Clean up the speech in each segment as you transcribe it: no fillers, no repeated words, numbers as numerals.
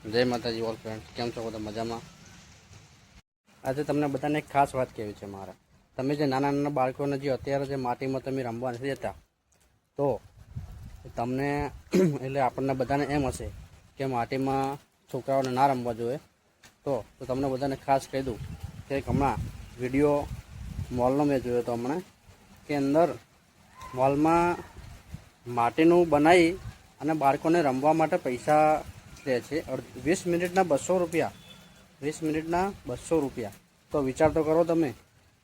જય માતાજી all friends, કેમ છો બધા મજામાં? આજે તમને બધાને એક ખાસ વાત કહેવી છે મારે. તમે જે નાના નાના બાળકોને જે અત્યારે જે માટીમાં તમે રમવા નથી દેતા, તો તમને એટલે આપણને બધાને એમ હશે કે માટીમાં છોકરાઓને ના રમવા જોઈએ. તો તમને બધાને ખાસ કહી દઉં કે હમણાં વિડીયો મોલનો મેં જોયો હતો હમણાં, કે અંદર મોલમાં માટીનું બનાવી અને બાળકોને રમવા માટે પૈસા લે છે. 20 મિનિટના 200 રૂપિયા, 20 મિનિટના 200 રૂપિયા. તો વિચાર તો કરો તમે,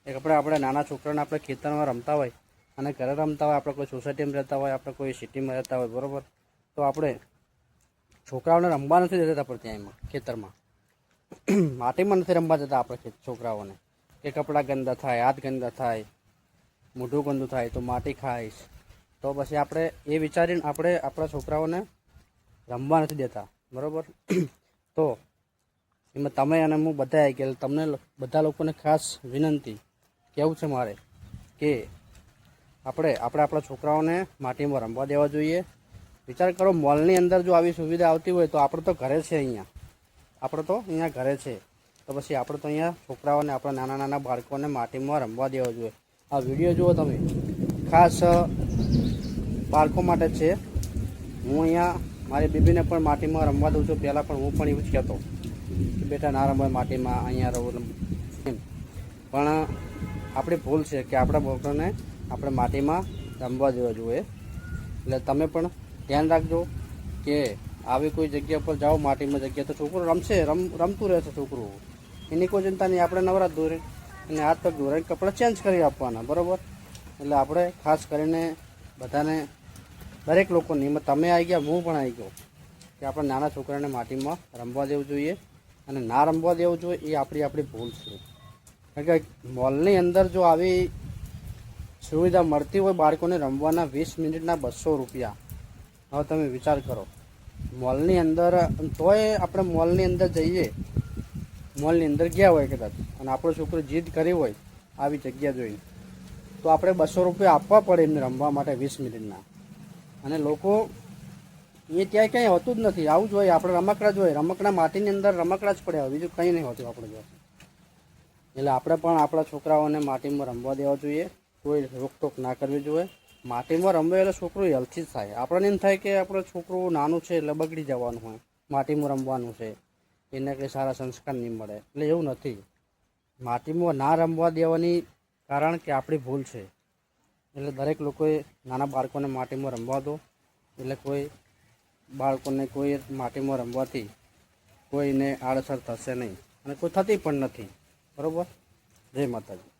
એક આપણે નાના છોકરાને આપણે ખેતરમાં રમતા હોય અને ઘરે રમતા હોય, આપણે કોઈ સોસાયટીમાં રહેતા હોય, આપણે કોઈ સિટીમાં રહેતા હોય, બરાબર, તો આપણે છોકરાઓને રમવા નથી દેતા. પણ ત્યાં એમાં ખેતરમાં માટીમાં નથી રમવા દેતા આપણે છોકરાઓને, કે કપડાં ગંદા થાય, હાથ ગંદા થાય, મોઢું ગંદુ થાય, તો માટી ખાઈશ. તો પછી આપણે એ વિચારીને આપણે આપણા છોકરાઓને રમવા નથી દેતા, બરાબર. તો એમાં તમે અને હું બધા આવી ગયા. તમને બધા લોકોને ખાસ વિનંતી કેવું છે મારે કે આપણે આપણા છોકરાઓને માટીમાં રમવા દેવા જોઈએ. વિચાર કરો, મોલની અંદર જો આવી સુવિધા આવતી હોય તો આપણે તો ઘરે છે, અહીંયા ઘરે છે. તો પછી આપણે તો અહીંયા છોકરાઓને, આપણા નાના નાના બાળકોને માટીમાં રમવા દેવા જોઈએ. આ વિડીયો જુઓ તમે, ખાસ બાળકો માટે છે. હું અહીંયા મારી બેબીને પણ માટીમાં રમવા દઉં છું. પહેલાં પણ હું પણ એવું જ કહેતો કે બેટા ના રમવા માટીમાં, અહીંયા રહો એમ. પણ આપણી ભૂલ છે કે આપણા બાળકોને આપણે માટીમાં રમવા દેવા જોઈએ. એટલે તમે પણ ધ્યાન રાખજો કે આવી કોઈ જગ્યા પર જાઓ, માટીમાં જગ્યા, તો છોકરું રમશે, રમતું રહેશે છોકરું, એની કોઈ ચિંતા નહીં. આપણે નવરાત દોરે અને હાથ પગ દોરે, કપડાં ચેન્જ કરી આપવાના, બરાબર. એટલે આપણે ખાસ કરીને બધાને, દરેક લોકોની, એમાં તમે આવી ગયા, હું પણ આવી ગયો, કે આપણે નાના છોકરાને માટીમાં રમવા દેવું જોઈએ. અને ના રમવા દેવું જોઈએ એ આપણી ભૂલ છે. કારણ કે મોલની અંદર જો આવી સુવિધા મળતી હોય બાળકોને રમવાના 20 મિનિટના 200 રૂપિયા, હવે તમે વિચાર કરો, મોલની અંદર, તોય આપણે મોલની અંદર જઈએ, મોલની અંદર ગયા હોય કદાચ, અને આપણો છોકરો જીદ કરી હોય આવી જગ્યા જોઈને, તો આપણે 200 રૂપિયા આપવા પડે એમને રમવા માટે 20 મિનિટના. અને લોકો એ ત્યાં ક્યાંય હોતું જ નથી. આવું જ હોય, આપણે રમકડા જોઈએ, રમકડા માટીની અંદર રમકડા જ પડ્યા હોય, બીજું કંઈ નહીં હોતું આપણે જોડે. એટલે આપણે પણ આપણા છોકરાઓને માટીમાં રમવા દેવા જોઈએ, કોઈ રોકટોક ના કરવી જોઈએ. માટીમાં રમવા એટલે છોકરું હેલ્થી જ થાય. આપણને એમ થાય કે આપણું છોકરું નાનું છે એટલે બગડી જવાનું હોય, માટીમાં રમવાનું છે, એને કંઈ સારા સંસ્કાર નહીં મળે, એટલે એવું નથી. માટીમાં ના રમવા દેવાની કારણ કે આપણી ભૂલ છે. એટલે દરેક લોકોએ નાના બાળકોને માટીમાં રમવા દો. એટલે કોઈ બાળકોને કોઈ માટીમાં રમવાથી કોઈને આડઅસર થશે નહીં, અને કોઈ થતી પણ નથી, બરાબર. જય માતાજી.